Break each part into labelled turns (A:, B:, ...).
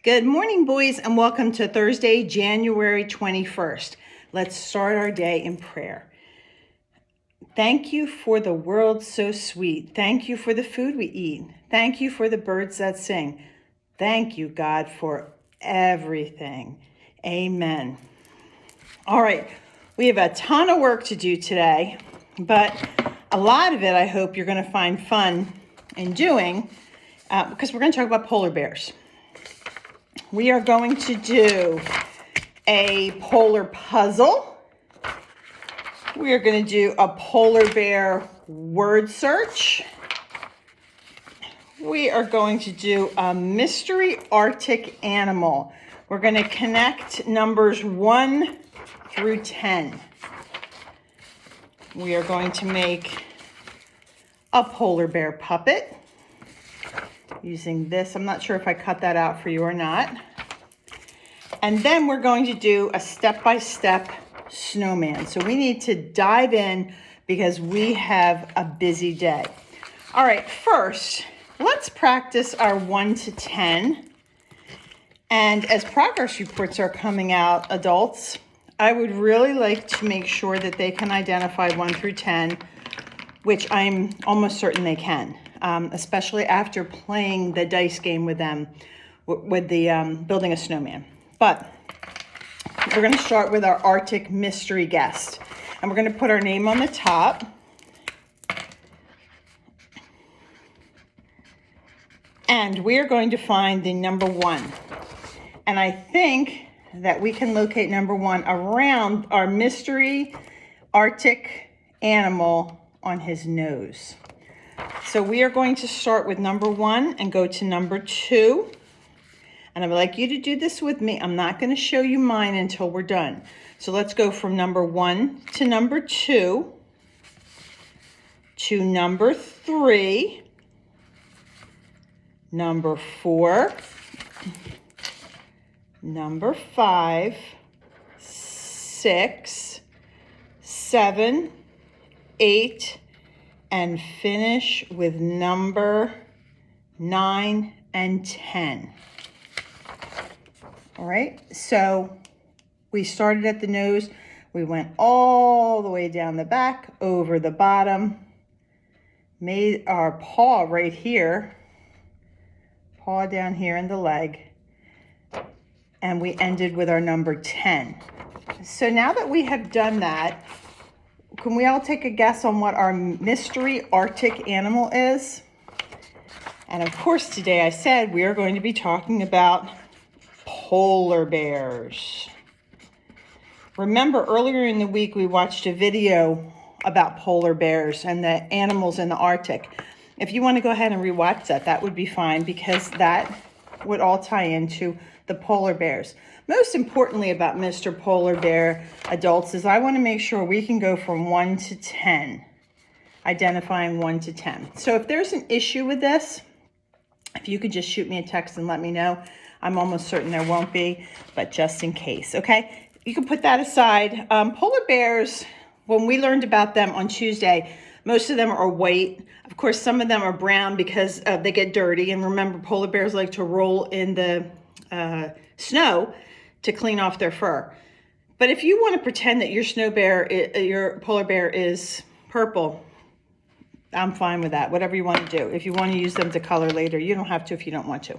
A: Good morning, boys, and welcome to Thursday, January 21st. Let's start our day in prayer. Thank you for the world so sweet. Thank you for the food we eat. Thank you for the birds that sing. Thank you, God, for everything. Amen. All right, we have a ton of work to do today, but a lot of it I hope you're going to find fun in doing because we're going to talk about polar bears. We are going to do a polar puzzle. We are going to do a polar bear word search. We are going to do a mystery Arctic animal. We're going to connect numbers 1 through 10. We are going to make a polar bear puppet using this. I'm not sure if I cut that out for you or not. And then we're going to do a step-by-step snowman. So we need to dive in because we have a busy day. All right, first, let's practice our 1 to 10. And as progress reports are coming out, adults, I would really like to make sure that they can identify 1 through 10, which I'm almost certain they can. Especially after playing the dice game with them, with the building a snowman. But we're going to start with our Arctic mystery guest. And we're going to put our name on the top. And we're going to find the number 1. And I think that we can locate number 1 around our mystery Arctic animal on his nose. So we are going to start with number 1 and go to number 2. And I would like you to do this with me. I'm not going to show you mine until we're done. So let's go from number 1 to number 2 to number 3, number 4, number 5, 6, 7, 8, and finish with number 9 and 10. All right, so we started at the nose. We went all the way down the back, over the bottom, made our paw right here, paw down here in the leg, and we ended with our number 10. So now that we have done that, can we all take a guess on what our mystery Arctic animal is? And of course, today I said we are going to be talking about polar bears. Remember, earlier in the week, we watched a video about polar bears and the animals in the Arctic. If you want to go ahead and rewatch that, that would be fine because that would all tie into the polar bears. Most importantly about Mr. Polar Bear, adults, is I want to make sure we can go from 1 to 10, identifying 1 to 10. So if there's an issue with this, if you could just shoot me a text and let me know. I'm almost certain there won't be, but just in case, okay? You can put that aside. Polar bears, when we learned about them on Tuesday, most of them are white. Of course, some of them are brown because they get dirty. And remember, polar bears like to roll in the snow to clean off their fur. But if you want to pretend that your polar bear is purple, I'm fine with that. Whatever you want to do. If you want to use them to color later, you don't have to if you don't want to.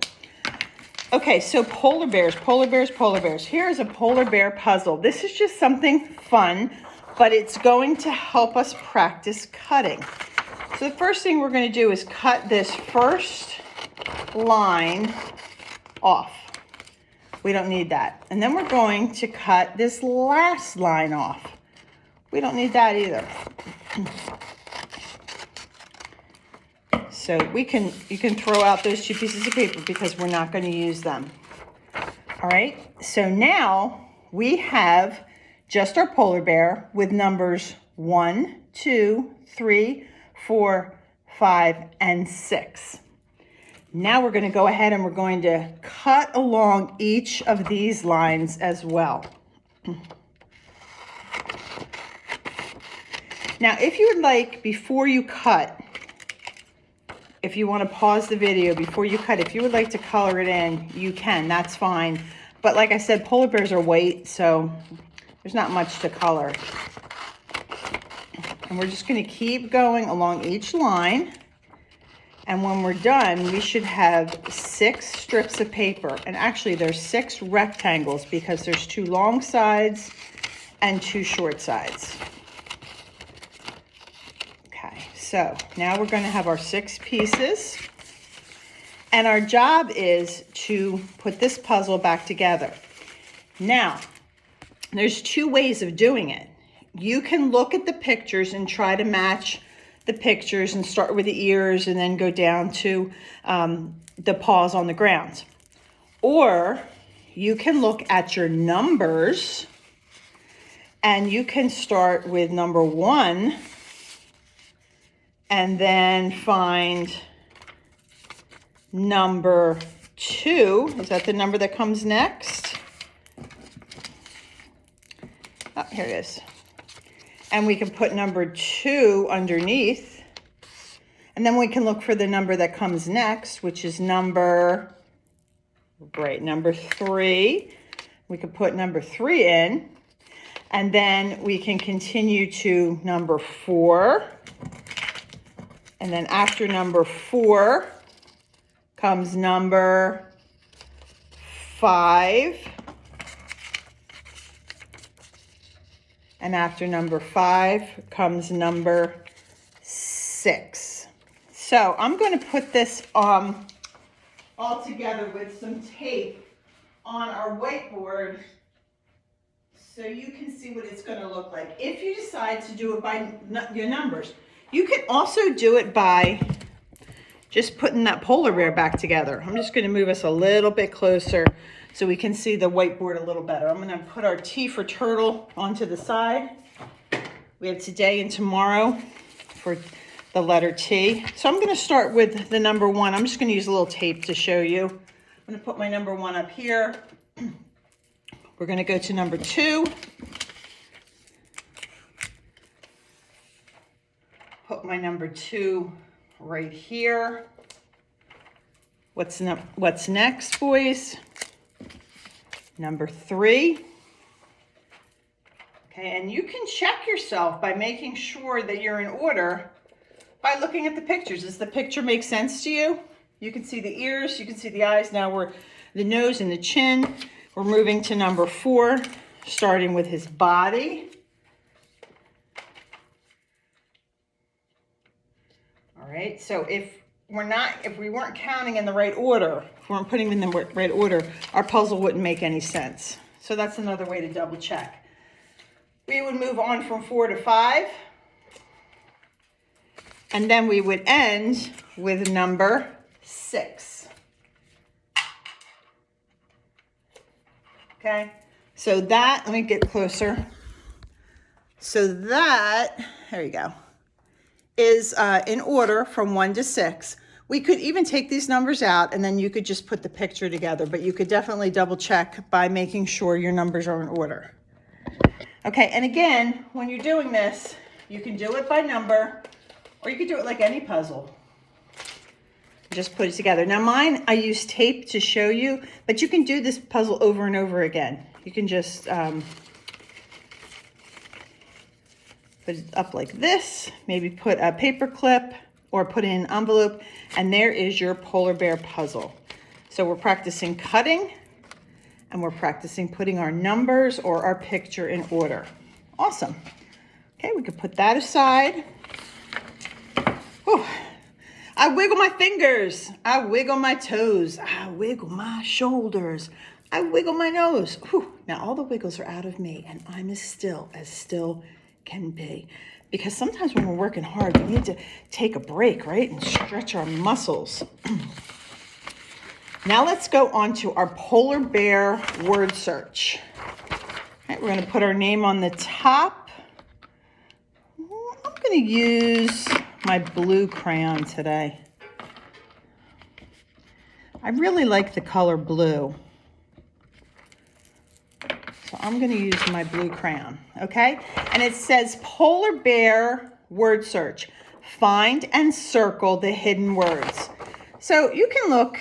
A: Okay, so polar bears, polar bears, polar bears. Here's a polar bear puzzle. This is just something fun, but it's going to help us practice cutting. So the first thing we're going to do is cut this first line off. We don't need that. And then we're going to cut this last line off. We don't need that either. So you can throw out those 2 pieces of paper because we're not going to use them. All right, so now we have just our polar bear with numbers 1, 2, 3, 4, 5, and 6. Now we're going to go ahead and we're going to cut along each of these lines as well. Now, if you would like, before you cut, if you want to pause the video before you cut, if you would like to color it in, you can, that's fine. But like I said, polar bears are white, so there's not much to color. And we're just going to keep going along each line. And when we're done, we should have 6 strips of paper. And actually, there's 6 rectangles because there's 2 long sides and 2 short sides. Okay, so now we're going to have our 6 pieces. And our job is to put this puzzle back together. Now, there's 2 ways of doing it. You can look at the pictures and try to match the pictures and start with the ears and then go down to the paws on the ground. Or you can look at your numbers and you can start with number 1 and then find number 2. Is that the number that comes next? Oh, here it is. And we can put number 2 underneath. And then we can look for the number that comes next, which is number 3. We could put number 3 in. And then we can continue to number 4. And then after number 4 comes number 5. And after number 5 comes number 6. So I'm going to put this all together with some tape on our whiteboard so you can see what it's going to look like. If you decide to do it by your numbers, you can also do it by just putting that polar bear back together. I'm just going to move us a little bit closer so we can see the whiteboard a little better. I'm going to put our T for turtle onto the side. We have today and tomorrow for the letter T. So I'm going to start with the number 1. I'm just going to use a little tape to show you. I'm going to put my number 1 up here. We're going to go to number 2. Put my number 2 right here. What's next, boys? Number 3. Okay, and you can check yourself by making sure that you're in order by looking at the pictures. Does the picture make sense to you? You can see the ears, you can see the eyes. Now we're the nose and the chin. We're moving to number 4, starting with his body. All right, so if we weren't counting in the right order, if we weren't putting them in the right order, our puzzle wouldn't make any sense. So that's another way to double check. We would move on from 4 to 5. And then we would end with number 6. Okay, so that, let me get closer. So that, there you go, is in order from 1 to 6. We could even take these numbers out and then you could just put the picture together, but you could definitely double check by making sure your numbers are in order. Okay, and again, when you're doing this, you can do it by number, or you could do it like any puzzle. Just put it together. Now mine, I use tape to show you, but you can do this puzzle over and over again. You can just put it up like this, maybe put a paper clip or put in an envelope, and there is your polar bear puzzle. So we're practicing cutting, and we're practicing putting our numbers or our picture in order. Awesome. Okay, we can put that aside. Whew. I wiggle my fingers. I wiggle my toes. I wiggle my shoulders. I wiggle my nose. Whew. Now all the wiggles are out of me, and I'm as still can be. Because sometimes when we're working hard, we need to take a break, right? And stretch our muscles. Now let's go on to our polar bear word search. All right, we're going to put our name on the top. I'm going to use my blue crayon today. I really like the color blue. So I'm going to use my blue crayon, okay? And it says polar bear word search. find and circle the hidden words. So you can look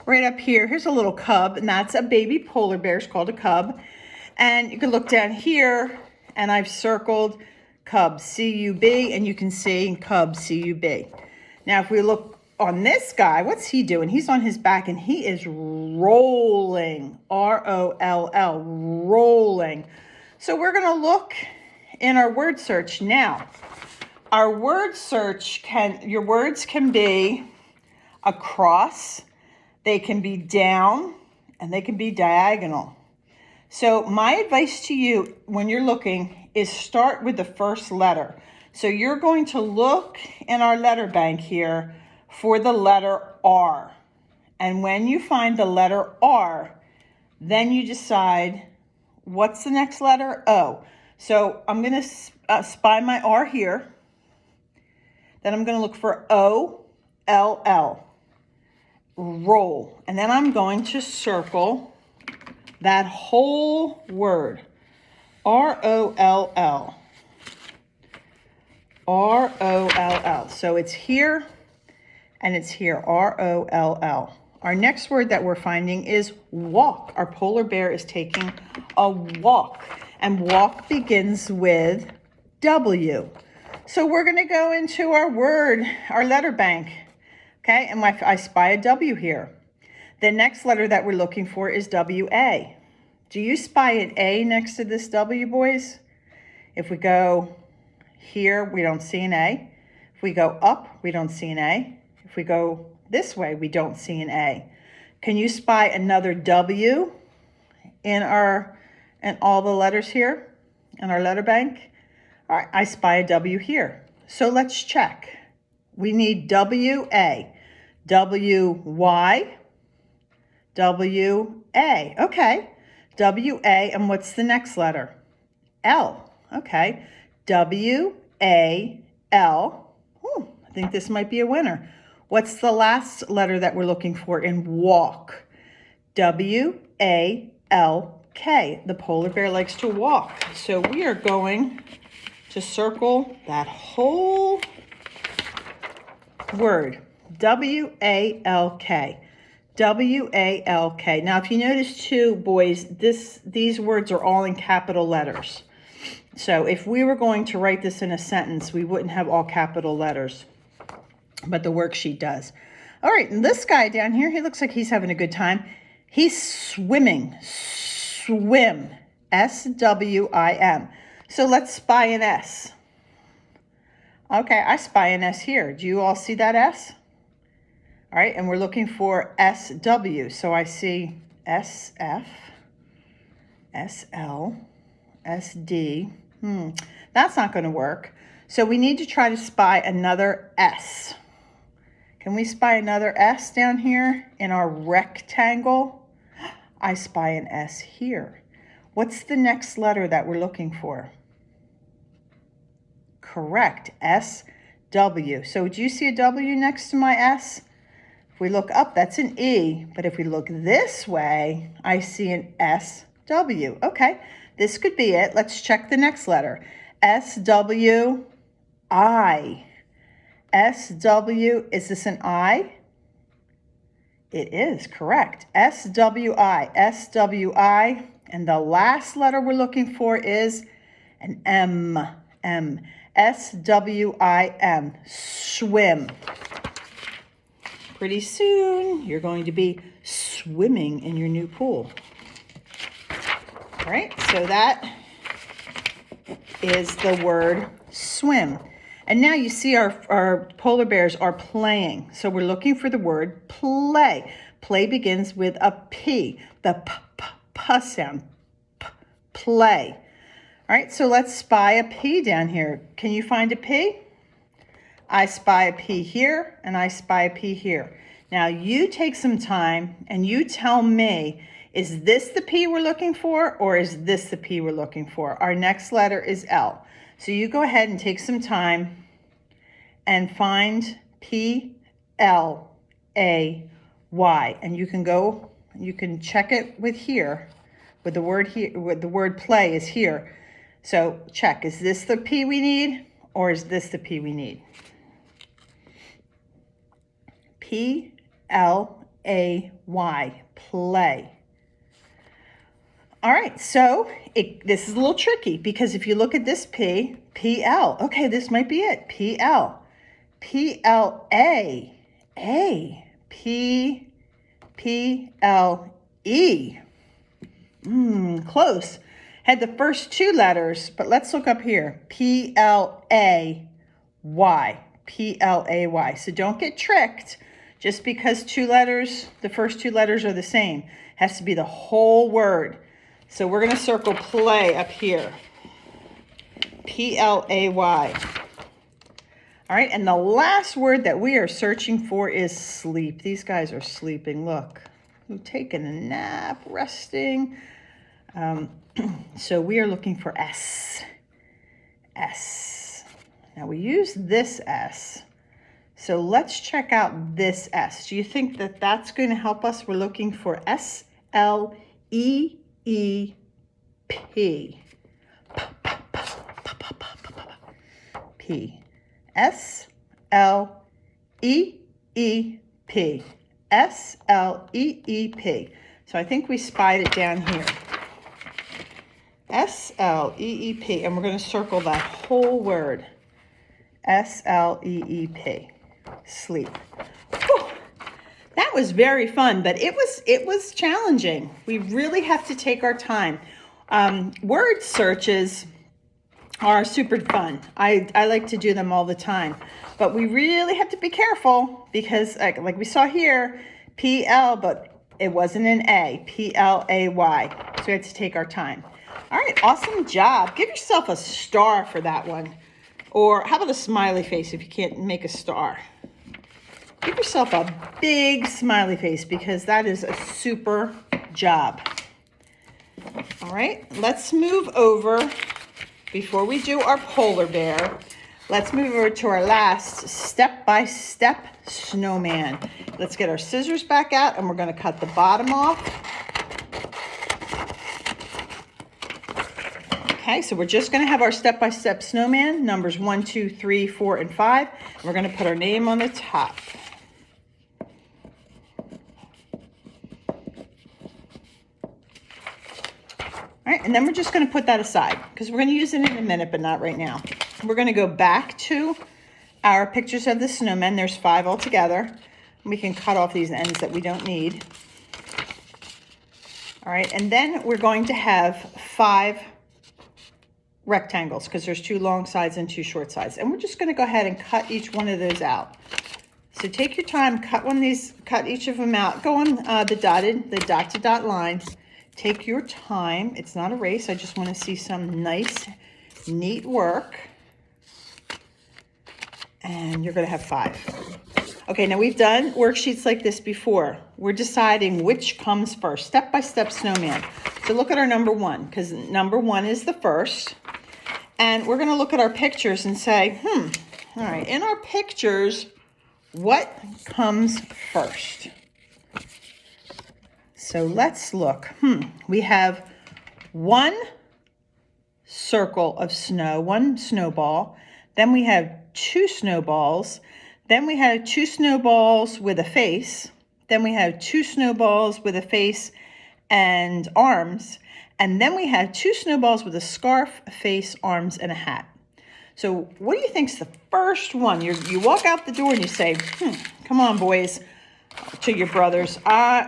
A: right up here. Here's a little cub, and that's a baby polar bear. It's called a cub. And you can look down here, and I've circled cub, C-U-B, and you can see cub, C-U-B. Now, if we look on this guy, what's he doing? He's on his back, and he is rolling, R-O-L-L, rolling. So we're going to look in our word search now. Our word search your words can be across, they can be down, and they can be diagonal. So my advice to you when you're looking is start with the first letter. So you're going to look in our letter bank here for the letter R. And when you find the letter R, then you decide what's the next letter? O. So I'm going to spy my R here. Then I'm going to look for O-L-L, roll. And then I'm going to circle that whole word, R-O-L-L, R-O-L-L. So it's here and it's here, R-O-L-L. Our next word that we're finding is walk. Our polar bear is taking a walk, and walk begins with W. So we're going to go into our letter bank, okay? And I spy a W here. The next letter that we're looking for is W-A. Do you spy an A next to this W, boys? If we go here, we don't see an A. If we go up, we don't see an A. If we go this way, we don't see an A. Can you spy another W in all the letters here in our letter bank? All right, I spy a W here. So let's check. We need W-A, W-Y, W-A. Okay, W-A, and what's the next letter? L. Okay, W-A-L. Oh, I think this might be a winner. What's the last letter that we're looking for in walk? W-A-L-K. The polar bear likes to walk. So we are going to circle that whole word, W-A-L-K, W-A-L-K. Now, if you notice too, boys, these words are all in capital letters. So if we were going to write this in a sentence, we wouldn't have all capital letters, but the worksheet does. All right, and this guy down here, he looks like he's having a good time. He's swimming, swim, S-W-I-M. So let's spy an S. Okay, I spy an S here. Do you all see that S? All right, and we're looking for S-W. So I see S-F, S-L, S-D. That's not going to work. So we need to try to spy another S. Can we spy another S down here in our rectangle? I spy an S here. What's the next letter that we're looking for? Correct, S-W. So do you see a W next to my S? If we look up, that's an E. But if we look this way, I see an S-W. Okay, this could be it. Let's check the next letter. S-W-I. S-W, is this an I? It is, correct. S-W-I, S-W-I. And the last letter we're looking for is an M, M. S-W-I-M, swim. Pretty soon, you're going to be swimming in your new pool. All right, so that is the word swim. And now you see our polar bears are playing. So we're looking for the word play. Play begins with a P, the p sound, play. All right, so let's spy a P down here. Can you find a P? I spy a P here, and I spy a P here. Now, you take some time, and you tell me, is this the P we're looking for, or is this the P we're looking for? Our next letter is L. So you go ahead and take some time and find P-L-A-Y. And you can check it with here, with the word play is here. So check, is this the P we need, or is this the P we need? P-L-A-Y, play. All right, so this is a little tricky because if you look at this P, P-L, okay, this might be it, P-L, P-L-A, A, P, P-L-E. Close. Had the first two letters, but let's look up here, P-L-A-Y, P-L-A-Y. So don't get tricked just because two letters, the first two letters are the same. It has to be the whole word. So we're going to circle play up here. P-L-A-Y. All right, and the last word that we are searching for is sleep. These guys are sleeping. Look, they're taking a nap, resting. So we are looking for S. S. Now we use this S. So let's check out this S. Do you think that that's going to help us? We're looking for S-L-E-E-P. P. S-L-E-E-P. S-L-E-E-P. So I think we spied it down here. S-L-E-E-P. And we're going to circle that whole word. S-L-E-E-P. Sleep. Whew. That was very fun, but it was challenging. We really have to take our time. Word searches are super fun. I like to do them all the time, but we really have to be careful because like we saw here, P-L, but it wasn't an A, P-L-A-Y. So we had to take our time. All right, awesome job. Give yourself a star for that one. Or how about a smiley face if you can't make a star? Give yourself a big smiley face because that is a super job. All right, let's move over. Before we do our polar bear, let's move over to our last step-by-step snowman. Let's get our scissors back out and we're going to cut the bottom off. Okay, so we're just going to have our step-by-step snowman, numbers 1, 2, 3, 4, and 5. And we're going to put our name on the top. All right, and then we're just going to put that aside because we're going to use it in a minute, but not right now. We're going to go back to our pictures of the snowmen. There's 5 altogether. We can cut off these ends that we don't need. All right, and then we're going to have 5 rectangles because there's 2 long sides and 2 short sides. And we're just going to go ahead and cut each one of those out. So take your time, cut each of them out. Go on the dot to dot line. Take your time. It's not a race. I just want to see some nice, neat work. And you're going to have 5. Okay, now we've done worksheets like this before. We're deciding which comes first, step-by-step snowman. So look at our number 1, because number 1 is the first. And we're going to look at our pictures and say, all right, in our pictures, what comes first? So let's look. We have 1 circle of snow, 1 snowball. Then we have 2 snowballs. Then we have 2 snowballs with a face. Then we have 2 snowballs with a face and arms. And then we have 2 snowballs with a scarf, a face, arms, and a hat. So what do you think's the first one? You walk out the door and you say, come on, boys, to your brothers.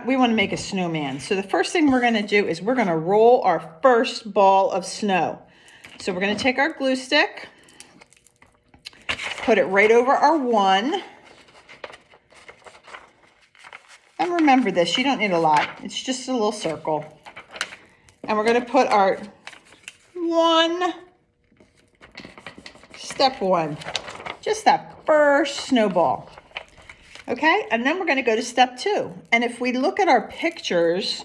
A: We want to make a snowman. So the first thing we're going to do is we're going to roll our first ball of snow. So we're going to take our glue stick, put it right over our 1. And remember this, you don't need a lot. It's just a little circle. And we're going to put our 1, step 1, just that first snowball. Okay, and then we're going to go to step 2. And if we look at our pictures,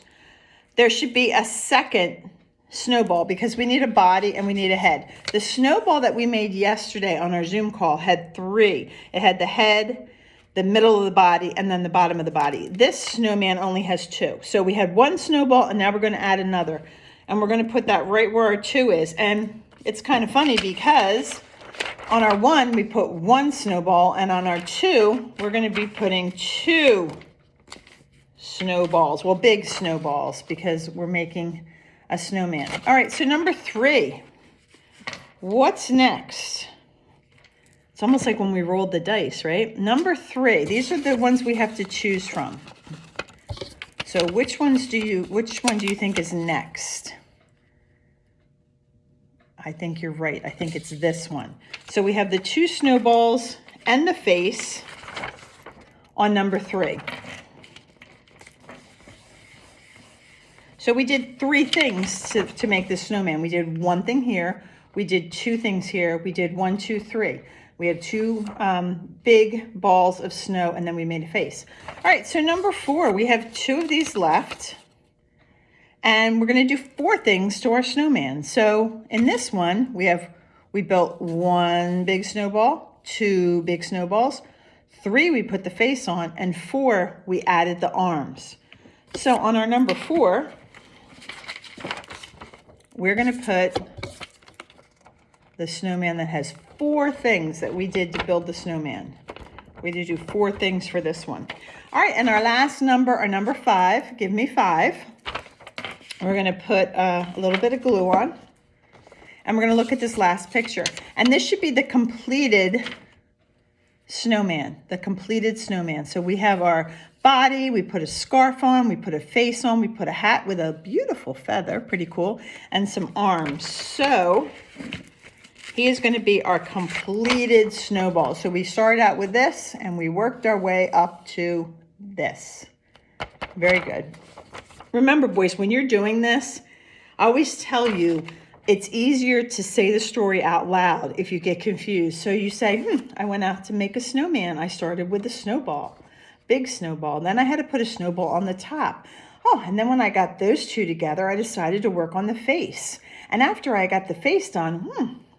A: there should be a second snowball because we need a body and we need a head. The snowball that we made yesterday on our Zoom call had 3. It had the head, the middle of the body, and then the bottom of the body. This snowman only has 2. So we had 1 snowball, and now we're going to add another. And we're going to put that right where our 2 is. And it's kind of funny because On our 1, we put 1 snowball, and on our 2, we're going to be putting 2 snowballs. Well, big snowballs, because we're making a snowman. All right, so number 3. What's next? It's almost like when we rolled the dice, right? Number 3. These are the ones we have to choose from. So which one do you think is next? I think you're right. I think it's this one. So we have the 2 snowballs and the face on number 3. So we did 3 things to make the snowman. We did 1 thing here. We did 2 things here. We did 1, 2, 3. We had 2 big balls of snow, and then we made a face. All right, so number 4, we have 2 of these left. And we're going to do 4 things to our snowman. So in this one, we built 1 big snowball, 2 big snowballs, 3 we put the face on, and 4 we added the arms. So on our number 4, we're going to put the snowman that has 4 things that we did to build the snowman. We did do 4 things for this one. All right, and our last number, our number 5, give me 5. We're going to put a little bit of glue on, and we're going to look at this last picture. And this should be the completed snowman, So we have our body, we put a scarf on, we put a face on, we put a hat with a beautiful feather, pretty cool, and some arms. So he is going to be our completed snowball. So we started out with this, and we worked our way up to this. Very good. Remember, boys, when you're doing this, I always tell you it's easier to say the story out loud if you get confused. So you say, I went out to make a snowman. I started with a snowball, big snowball. Then I had to put a snowball on the top. Oh, and then when I got those 2 together, I decided to work on the face. And after I got the face done,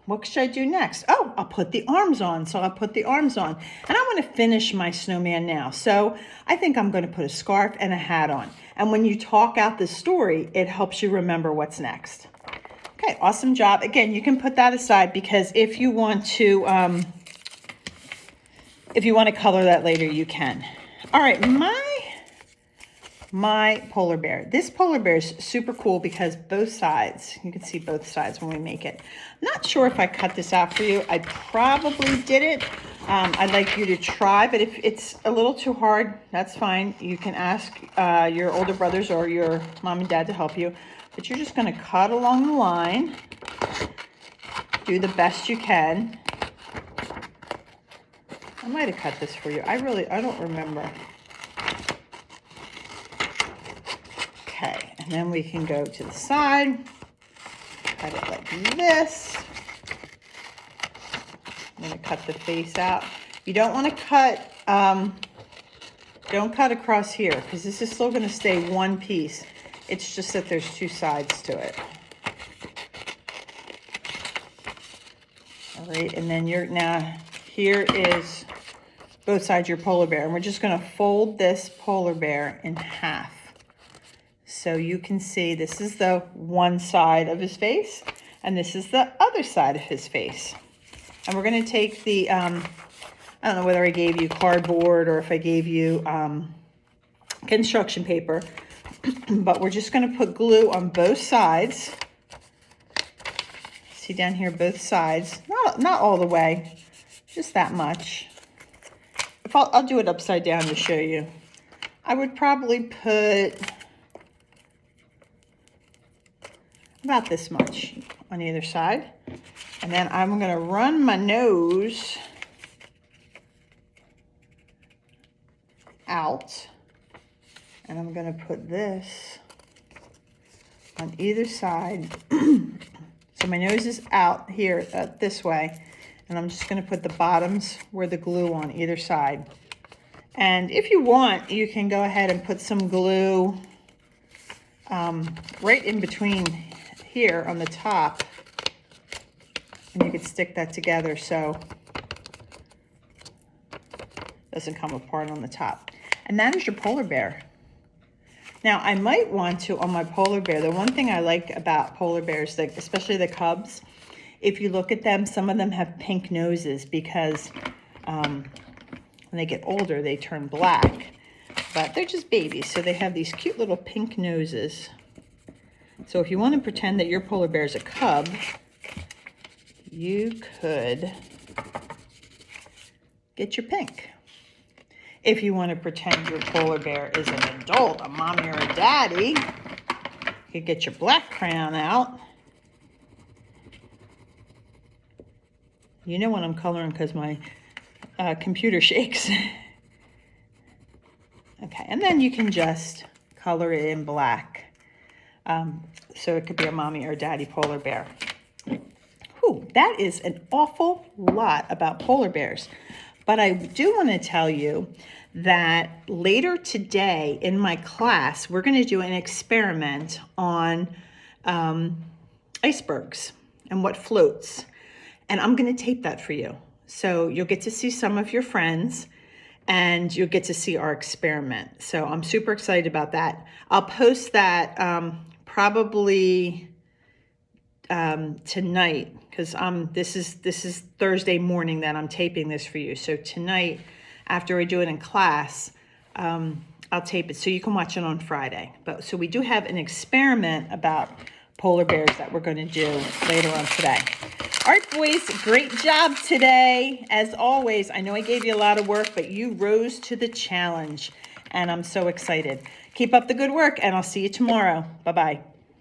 A: what should I do next? Oh, I'll put the arms on. So I'll put the arms on. And I want to finish my snowman now. So I think I'm going to put a scarf and a hat on. And when you talk out the story, it helps you remember what's next. Okay, awesome job. Again, you can put that aside because if you want to color that later, you can. All right, my polar bear. This polar bear is super cool because both sides, you can see both sides when we make it. I'm not sure if I cut this out for you. I probably did it. I'd like you to try, but if it's a little too hard, that's fine. You can ask your older brothers or your mom and dad to help you. But you're just going to cut along the line. Do the best you can. I might have cut this for you. I don't remember. Okay, and then we can go to the side. Cut it like this. I'm going to cut the face out. You don't want to cut, don't cut across here because this is still going to stay one piece. It's just that there's 2 sides to it. All right, and then here is both sides of your polar bear. And we're just going to fold this polar bear in half. So you can see this is the one side of his face, and this is the other side of his face. And we're going to take the, I don't know whether I gave you cardboard or if I gave you construction paper, but we're just going to put glue on both sides. See down here, both sides, not all the way, just that much. I'll do it upside down to show you. I would probably put about this much on either side. And then I'm going to run my nose out. And I'm going to put this on either side. So my nose is out here this way. And I'm just going to put the bottoms where the glue on either side. And if you want, you can go ahead and put some glue right in between here on the top. And you could stick that together so it doesn't come apart on the top. And that is your polar bear. Now, I might want to, on my polar bear, the one thing I like about polar bears, especially the cubs, If you look at them, some of them have pink noses because when they get older, they turn black. But they're just babies, so they have these cute little pink noses. So if you want to pretend that your polar bear is a cub, you could get your pink. If you want to pretend your polar bear is an adult, a mommy or a daddy, you could get your black crayon out. You know when I'm coloring because my computer shakes. Okay, and then you can just color it in black. So it could be a mommy or daddy polar bear. Whew, that is an awful lot about polar bears. But I do want to tell you that later today in my class, we're going to do an experiment on icebergs and what floats. And I'm going to tape that for you. So you'll get to see some of your friends and you'll get to see our experiment. So I'm super excited about that. I'll post that probably tonight, because this is Thursday morning that I'm taping this for you. So tonight, after I do it in class, I'll tape it so you can watch it on Friday. But so we do have an experiment about polar bears that we're going to do later on today. All right, boys, great job today. As always, I know I gave you a lot of work, but you rose to the challenge, and I'm so excited. Keep up the good work, and I'll see you tomorrow. Bye-bye.